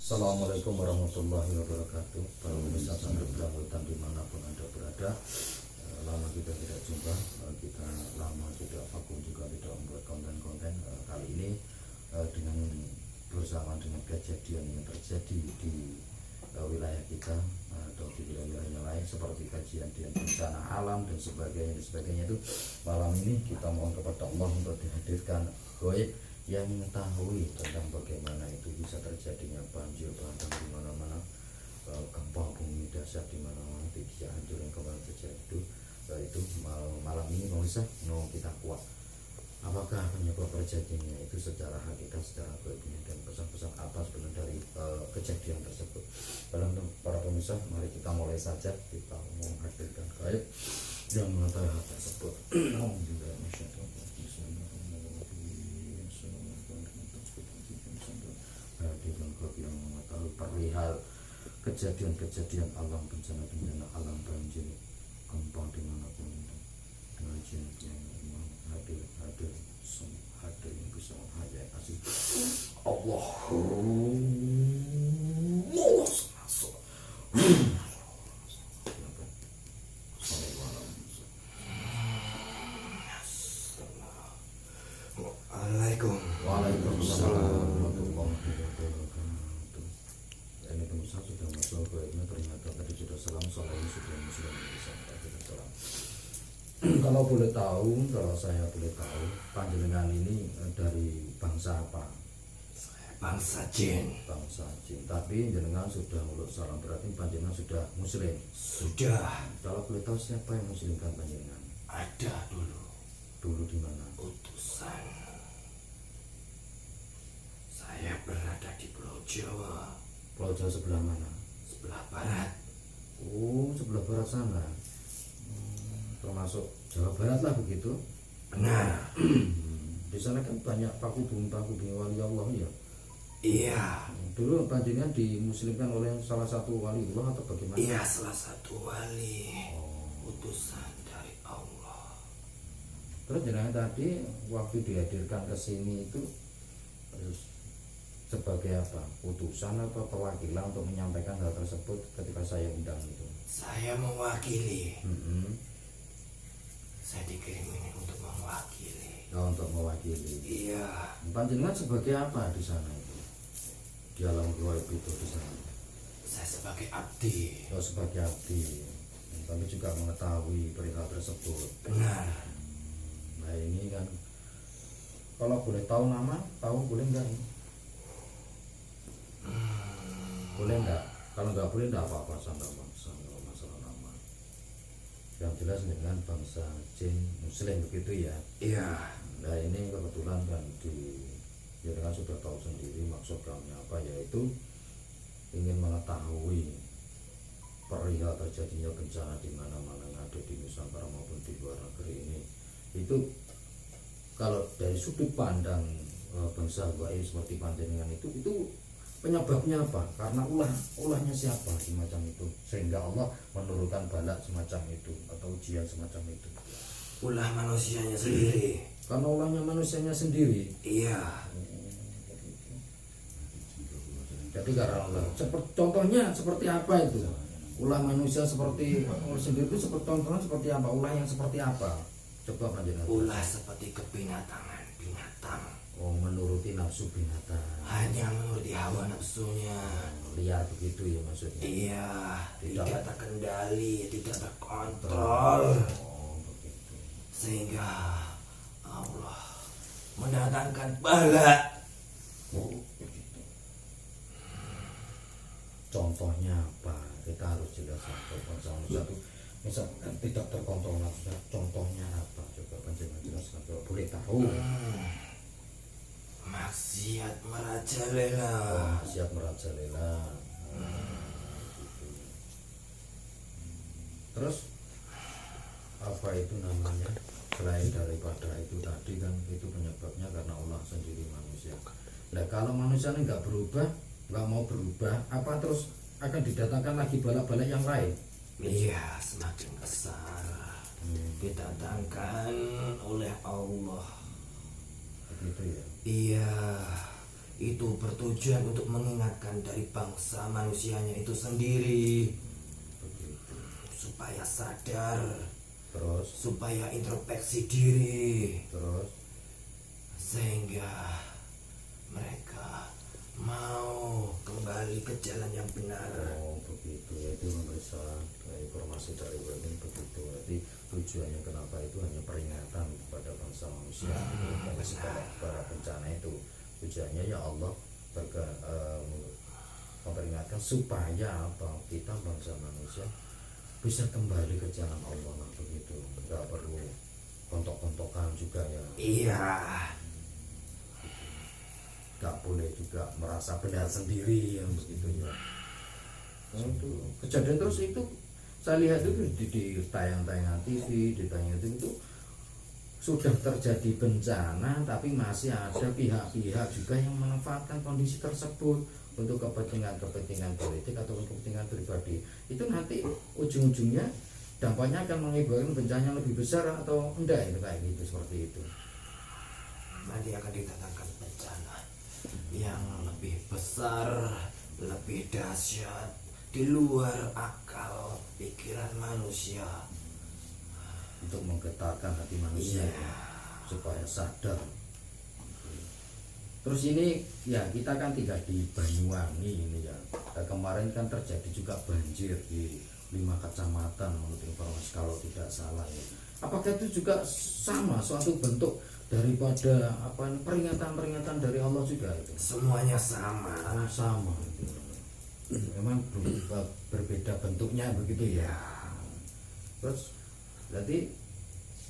Assalamualaikum warahmatullahi wabarakatuh. Para pemirsa Santri Hutan dimanapun Anda berada, lama kita tidak jumpa, kita lama tidak vakum juga tidak membuat konten-konten. Kali ini dengan bersama dengan kejadian yang terjadi di wilayah kita atau di wilayah yang lain seperti kajian bencana alam dan sebagainya itu, malam ini kita mohon kepada Allah untuk dihadirkan gaib yang mengetahui tentang bagaimana itu bisa terjadinya banjir bandang di mana-mana, gempa bumi dahsyat di mana-mana, tidak hancur yang kemarin terjadi itu malam ini bisa kita kuat apakah penyebab terjadinya itu secara hakikat, secara gaibnya, dan pesan-pesan apa sebenarnya dari kejadian tersebut. Para pemirsa, mari kita mulai saja. Kita menghadirkan gaib yang mengetahui hal tersebut. Yang mengetahui perihal kejadian-kejadian alam, bencana alam, banjir, gempa dimanapun itu. Pengajian yang hadir yang bisa menghayai kasih Allah. Waalaikumsalam warahmatullahi wabarakatuh. Ini pemirsa sudah masuk ke ini, ternyata tadi sudah salam sudah muslim bisa kita salam. Kalau boleh tahu, kalau saya boleh tahu, panjenengan ini dari bangsa apa? Bangsa Jin. Bangsa Jin. Tapi jenengan sudah mulut salam, berarti panjenengan sudah muslim. Sudah. Kalau boleh tahu siapa yang muslimkan panjenengan? Ada dulu. Dulu di mana? Utusan. Saya berada di Pulau Jawa. Pulau Jawa sebelah mana? Sebelah barat. Oh, sebelah barat sana. Termasuk Jawa Barat lah begitu. Benar. Di sana kan banyak paku bumi wali Allah ya. Iya. Dulu panjenengan dimuslimkan oleh salah satu wali Allah atau bagaimana? Iya, salah satu wali. Utusan dari Allah. Terus jenengan tadi waktu dihadirkan ke sini itu terus sebagai apa? Utusan atau perwakilan untuk menyampaikan hal tersebut ketika saya undang itu? Saya mewakili. Saya dikirim ini untuk mewakili. Oh, untuk mewakili. Iya. Panjenengan sebagai apa di sana itu? Di alam gaib itu di sana? Saya sebagai abdi. Oh, sebagai abdi. Tapi juga mengetahui perihal tersebut. Benar. Nah ini kan, kalau boleh tahu nama, tahu boleh enggak? Boleh enggak? Kalau enggak boleh enggak apa-apa, santai masalah nama. Yang jelas dengan bangsa Jin Muslim begitu ya. Iya. Nah ini kebetulan kan ya kan sudah tahu sendiri maksud kami apa, yaitu ingin mengetahui perihal terjadinya bencana di mana-mana yang ada di Nusantara maupun di luar negeri ini. Itu kalau dari sudut pandang bangsa gaib seperti panjenengan itu penyebabnya apa? Karena ulahnya siapa semacam itu sehingga Allah menurunkan bala semacam itu atau ujian semacam itu? Ulah manusianya sendiri. Karena ulahnya manusianya sendiri. Iya. Jadi karena Allah. Contohnya seperti apa itu? Ulah manusia seperti sendiri itu contohnya seperti apa? Ulah yang seperti apa? Coba panjenengan. Ulah seperti kebinatangan binatang. Oh, menuruti nafsu binatang. Hanya menuruti hawa nafsunya. Liar begitu ya maksudnya. Iya. Tidak terkendali, tidak Oh, terkontrol. begitu. Sehingga Allah mendatangkan bala. Oh, begitu. Contohnya apa? Kita harus jelaskan. Satu, misalkan tidak terkontrol nafsunya, contohnya apa? Coba panjenengan jelaskan kalau boleh tahu. Maksiat merajalela. Oh, maksiat merajalela. Gitu. Terus apa itu namanya? Selain daripada itu tadi kan itu penyebabnya karena Allah sendiri manusia. Nah kalau manusia ini nggak berubah, nggak mau berubah, apa terus akan didatangkan lagi bala-bala yang lain? Iya, semakin besar didatangkan oleh Allah. Begitu ya. Iya, itu bertujuan untuk mengingatkan dari bangsa manusianya itu sendiri begitu. supaya sadar, Terus supaya introspeksi diri, terus sehingga mereka mau kembali ke jalan yang benar. oh begitu ya, itu pemirsa informasi dari Webin begitu. Jadi tujuannya kenapa itu hanya peringatan kepada bangsa manusia dari segala para bencana itu. Tujuannya ya Allah memperingatkan supaya apa, kita bangsa manusia bisa kembali ke jalan Allah lah, begitu. Nggak perlu kontok-kontokan juga ya, Iya, nggak boleh juga merasa benar sendiri yang begitu ya. Nah, itu kejadian terus itu saya lihat itu di tayang-tayangan TV, di tayangan itu sudah terjadi bencana, tapi masih ada pihak-pihak juga yang memanfaatkan kondisi tersebut untuk kepentingan politik atau kepentingan pribadi. Itu nanti ujung-ujungnya dampaknya akan mengakibatkan bencana yang lebih besar atau enggak, itu kayak gitu, seperti itu. nanti akan didatangkan bencana yang lebih besar, lebih dahsyat, di luar akal pikiran manusia. Untuk menggetarkan hati manusia Iya. supaya sadar. Terus ini ya, kita kan tinggal di Banyuwangi ini ya. Kemarin kan terjadi juga banjir di 5 kecamatan menurut informasi kalau tidak salah ya. Apakah itu juga sama suatu bentuk daripada apa, peringatan-peringatan dari Allah juga itu? Semuanya sama. Oh, sama. Memang berbeda bentuknya begitu ya. Terus berarti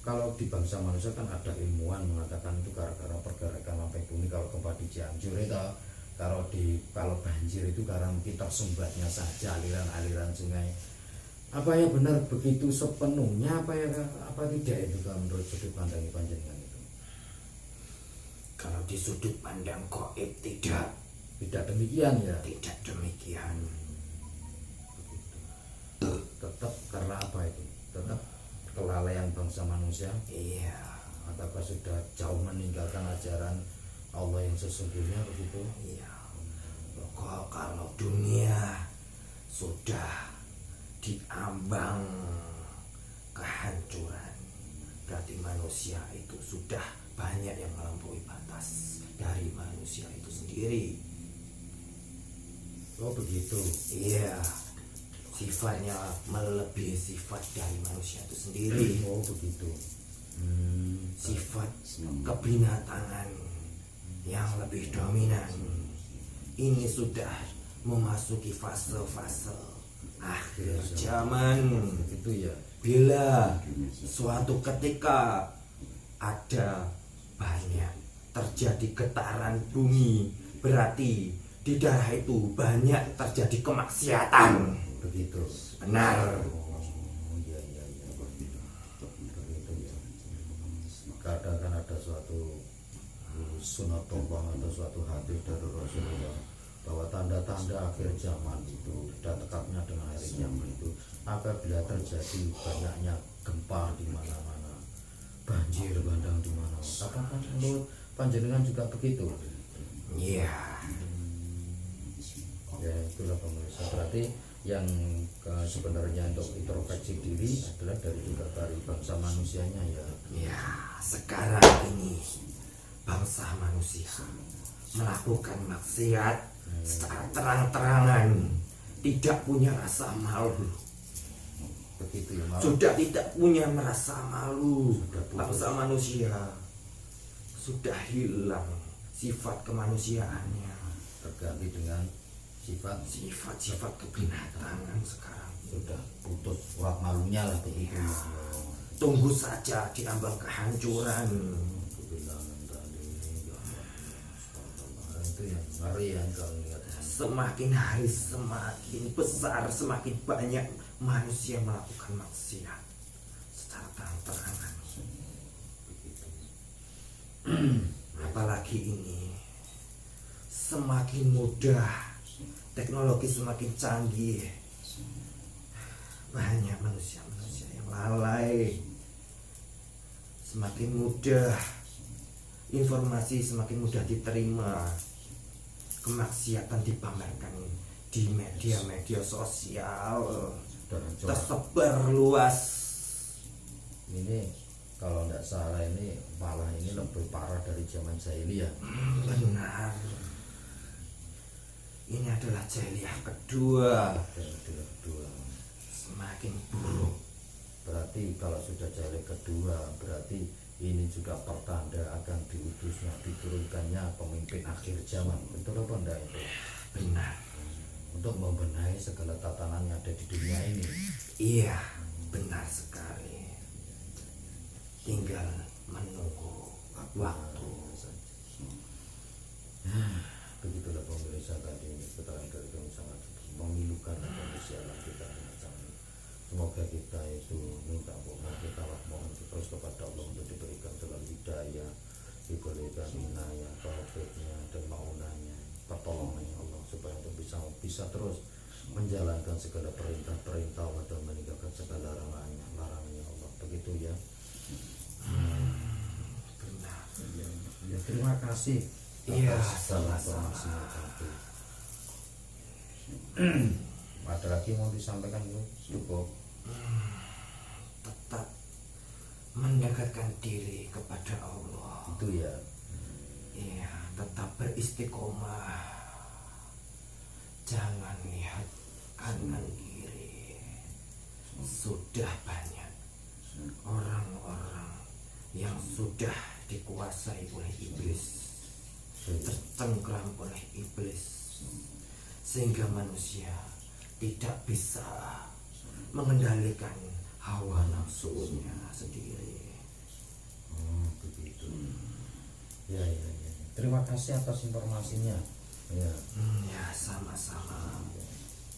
kalau di bangsa manusia kan ada ilmuwan mengatakan itu gara-gara pergerakan lampai bumi, kalau gempa di Cianjur itu, kalau banjir itu karena mungkin tersumbatnya saja aliran-aliran sungai. Apa ya benar begitu sepenuhnya, apa tidak itu kalau menurut sudut pandang panjenengan itu? Kalau di sudut pandang gaib tidak Demikian ya. tidak demikian. Tetap karena apa itu? Tetap kelalaian bangsa manusia, Iya, ataukah sudah jauh meninggalkan ajaran Allah yang sesungguhnya begitu? iya. Kalau dunia sudah diambang kehancuran, berarti manusia itu sudah banyak yang melampaui batas dari manusia itu sendiri. Oh begitu. Iya, sifatnya melebihi sifat dari manusia itu sendiri. Oh begitu. Sifat kebinatangan yang lebih dominan ini sudah memasuki fase-fase akhir zaman. Begitu ya. Bila suatu ketika ada banyak terjadi getaran bumi, berarti di daerah itu banyak terjadi kemaksiatan. Begitu. Benar. Oh iya iya iya. Begitu ya. Kadang kan ada suatu sunatullah atau suatu hadis dari Rasulullah bahwa tanda-tanda akhir zaman itu tidak dekatnya dengan hari kiamat itu apabila terjadi banyaknya gempa di mana-mana, banjir bandang di mana-mana. Apakah menurut panjenengan juga begitu? Iya. Ya itulah pemirsa, berarti yang sebenarnya untuk introspeksi diri adalah dari bangsa manusianya ya. Ya, sekarang ini bangsa manusia melakukan maksiat secara terang-terangan, tidak punya rasa malu. Begitu ya, malah Sudah tidak punya merasa malu. Sudah putus. Bangsa manusia sudah hilang sifat kemanusiaannya, terganti dengan sifat-sifat kebinatangan sekarang. sudah putus wah malunya lah begitu ya. Tunggu saja diambang kehancuran. Kebilangan tadi ya Allah. Itu yang ngeri ya kalau lihat. Semakin hari semakin besar, semakin banyak manusia melakukan maksiat secara terang-terangan. Apalagi ini semakin mudah, teknologi semakin canggih, banyak manusia-manusia yang lalai. Semakin mudah informasi, semakin mudah diterima. kemaksiatan dipamerkan di media sosial, Dan tersebar luas. ini kalau tidak salah ini malah ini lebih parah dari zaman jahiliyah. Benar. Ini adalah jahiliyah kedua, Kedua. semakin buruk. Berarti kalau sudah jahiliyah kedua, berarti ini juga pertanda akan diturunkannya pemimpin akhir zaman. Betul apa enggak itu? Benar. Untuk membenahi segala tatanan yang ada di dunia ini. Iya, benar sekali. Tinggal menunggu waktu. Begitulah pemirsa, tadi keterangan dari kami sangat memilukan dan kondisi alam kita semacam ini. Semoga kita itu minta kita mohon terus kepada Allah untuk diberikan selalu hidayah, diberikan inayah, taufiknya dan maunanya, pertolongannya Allah supaya untuk bisa terus menjalankan segala perintah Allah dan meninggalkan segala larangannya Allah. Begitu ya. Benar. Ya, terima kasih. Iya, sama-sama. Ada lagi mau disampaikan Bu? Cukup. Tetap mendekatkan diri kepada Allah. Itu ya. Iya, tetap beristiqomah. Jangan lihat kanan kiri. Sudah banyak orang-orang yang sudah dikuasai oleh iblis, tercengkram oleh iblis, sehingga manusia tidak bisa mengendalikan hawa nafsunya sendiri. Begitu. Ya. Terima kasih atas informasinya. Ya. Ya, sama-sama.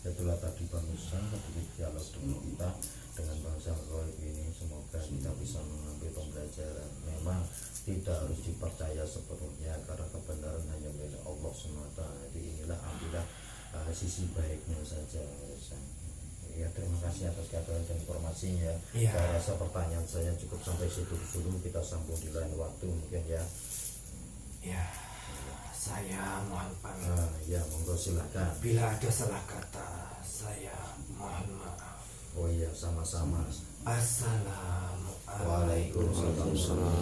Itulah tadi bangsa sedikit dialog dengan kita dengan bangsa Goib ini. Semoga kita bisa mengambil pembelajaran. Memang tidak harus dipercaya sepenuhnya karena kebenaran hanya milik Allah semata. Jadi inilah ambillah sisi baiknya saja. Ya, terima kasih atas kata dan informasinya. Ya. Saya rasa pertanyaan saya cukup sampai situ dulu. Kita sambung di lain waktu mungkin ya. Ya, saya mohon pamit. Ya, monggo silakan. Bila ada salah kata, saya mohon maaf. Oh iya, sama-sama. Assalamualaikum. Waalaikumsalam.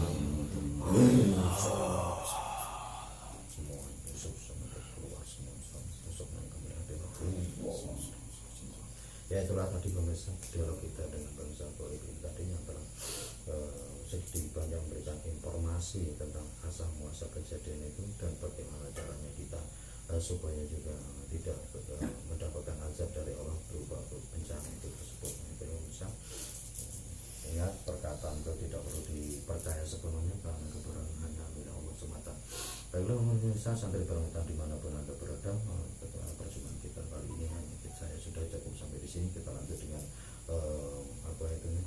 Semua Yusuf sampai keluar semua Yusuf yang kami ada. Ya, itulah tadi pemirsa dialog kita dengan bangsa Goib ini tadi yang telah sedikit banyak memberikan informasi tentang asal muasal kejadian itu dan bagaimana caranya kita supaya juga tidak mendapatkan azab dari Allah berupa bencana itu tersebut. Itu bisa ingat perkataan itu tidak perlu dipercaya sepenuhnya karena kebenaran hanya milik Allah semata. Baiklah pemirsa, sampai berangkat dimanapun Anda berada, perjumpaan kita kali ini hanya saya sudah cukup sampai di sini. Kita lanjut dengan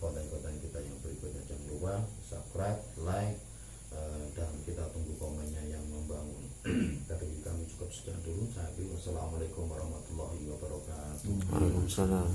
konten-konten kita yang berikutnya. Jangan lupa subscribe, like, dan kita tunggu komennya yang membangun. Dari kami cukup sekian dulu. Saya Wassalamualaikum warahmatullahi wabarakatuh. Waalaikumsalam.